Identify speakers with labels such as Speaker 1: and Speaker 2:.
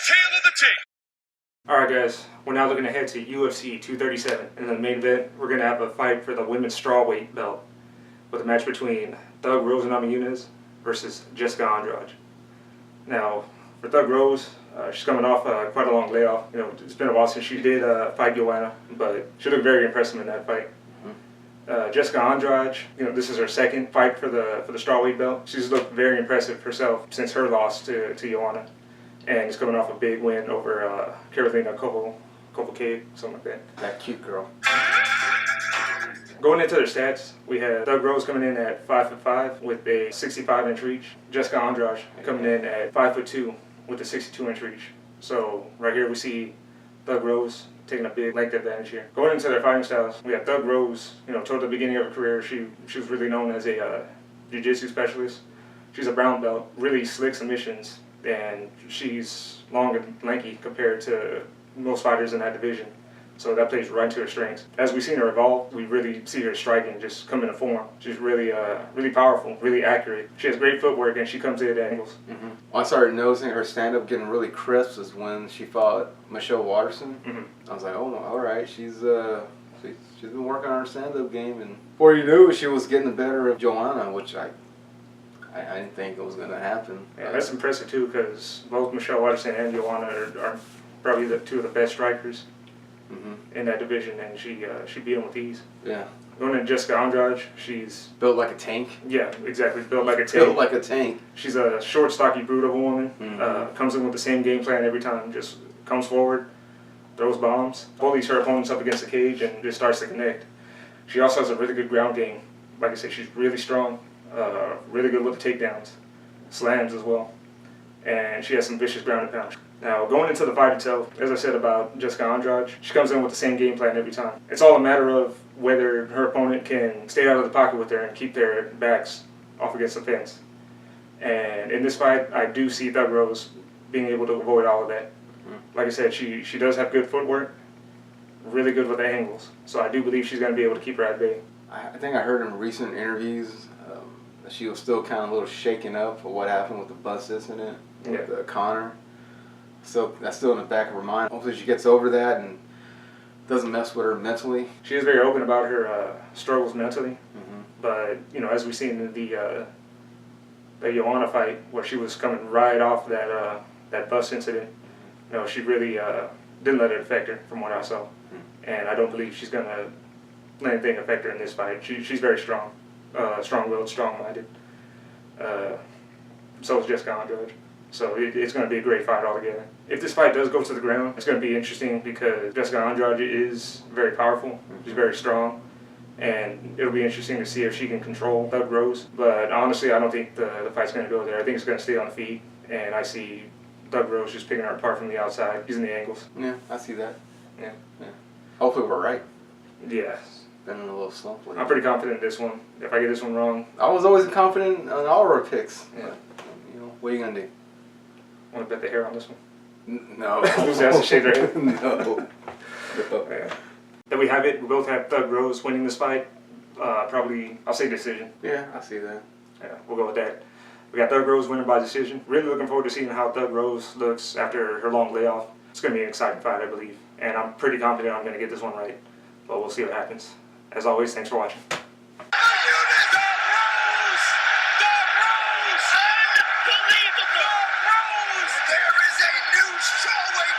Speaker 1: Tale of the tape.
Speaker 2: Alright guys, we're now looking ahead to UFC 237. In the main event, we're going to have a fight for the women's strawweight belt with a match between Thug Rose and Namajunas versus Jessica Andrade. Now, for Thug Rose, she's coming off quite a long layoff. You know, it's been a while since she did fight Joanna, but she looked very impressive in that fight. Jessica Andrade, you know, this is her second fight for the strawweight belt. She's looked very impressive herself since her loss to Joanna, and is coming off a big win over Carolina Kovalcade, something like that.
Speaker 3: That cute girl.
Speaker 2: Going into their stats, we had Thug Rose coming in at 5'5" with a 65-inch reach. Jessica Andrade coming in at 5'2" with a 62-inch reach. So right here we see Thug Rose taking a big length advantage here. Going into their fighting styles, we have Thug Rose, you know, toward the beginning of her career, she was really known as a jiu-jitsu specialist. She's a brown belt, really slick submissions, and she's long and lanky compared to most fighters in that division. So that plays right to her strengths. As we've seen her evolve, we really see her striking just come into form. She's really really powerful, really accurate. She has great footwork and she comes in at angles.
Speaker 3: I started noticing her stand-up getting really crisp is when she fought Michelle Watterson. I was like, oh, all right, she's been working on her stand-up game, and before you knew it, she was getting the better of Joanna, which I didn't think it was going to happen.
Speaker 2: Yeah, that's impressive too, because both Michelle Watterson and Joanna are probably the two of the best strikers in that division, and she beat them with ease.
Speaker 3: Yeah.
Speaker 2: Going to Jessica Andrade, she's
Speaker 3: built like a tank.
Speaker 2: Yeah, exactly. Built like a tank.
Speaker 3: Built like a tank.
Speaker 2: She's a short, stocky brute of a woman. Comes in with the same game plan every time. Just comes forward, throws bombs, bullies her opponents up against the cage, and just starts to connect. She also has a really good ground game. Like I said, she's really strong, really good with the takedowns, slams as well, and she has some vicious ground and pound. Now, going into the fight itself, as I said about Jessica Andrade, she comes in with the same game plan every time. It's all a matter of whether her opponent can stay out of the pocket with her and keep their backs off against the fence. And in this fight, I do see Thug Rose being able to avoid all of that. Like I said, she does have good footwork, really good with the angles. So I do believe she's going to be able to keep her at bay.
Speaker 3: I think I heard in recent interviews that she was still kind of a little shaken up for what happened with the bus incident with Connor. So that's still in the back of her mind. Hopefully she gets over that and doesn't mess with her mentally.
Speaker 2: She is very open about her struggles mentally. But, you know, as we've seen in the Joanna fight, where she was coming right off that bus incident, you know, she really didn't let it affect her, from what I saw. And I don't believe she's going to let anything affect her in this fight. She's very strong, strong-willed, strong-minded. So is Jessica Andrade. So it's going to be a great fight altogether. If this fight does go to the ground, it's going to be interesting because Jessica Andrade is very powerful. She's very strong. And it'll be interesting to see if she can control Thug Rose. But honestly, I don't think the fight's going to go there. I think it's going to stay on the feet. And I see Thug Rose just picking her apart from the outside, using the angles.
Speaker 3: Yeah, I see that.
Speaker 2: Yeah.
Speaker 3: Hopefully we're right.
Speaker 2: Yeah.
Speaker 3: Been in a little slump lately.
Speaker 2: I'm pretty confident in this one. If I get this one wrong...
Speaker 3: I was always confident on all of our picks.
Speaker 2: Yeah.
Speaker 3: But, you know, what are you going to do?
Speaker 2: Want to bet the hair on this one?
Speaker 3: No.
Speaker 2: Who's has to shave their head?
Speaker 3: No.
Speaker 2: Yeah. There we have it. We both have Thug Rose winning this fight. Probably, I'll say decision.
Speaker 3: Yeah, I see that.
Speaker 2: Yeah, we'll go with that. We got Thug Rose winning by decision. Really looking forward to seeing how Thug Rose looks after her long layoff. It's going to be an exciting fight, I believe. And I'm pretty confident I'm going to get this one right. But we'll see what happens. As always, thanks for watching.
Speaker 1: There is a new strawweight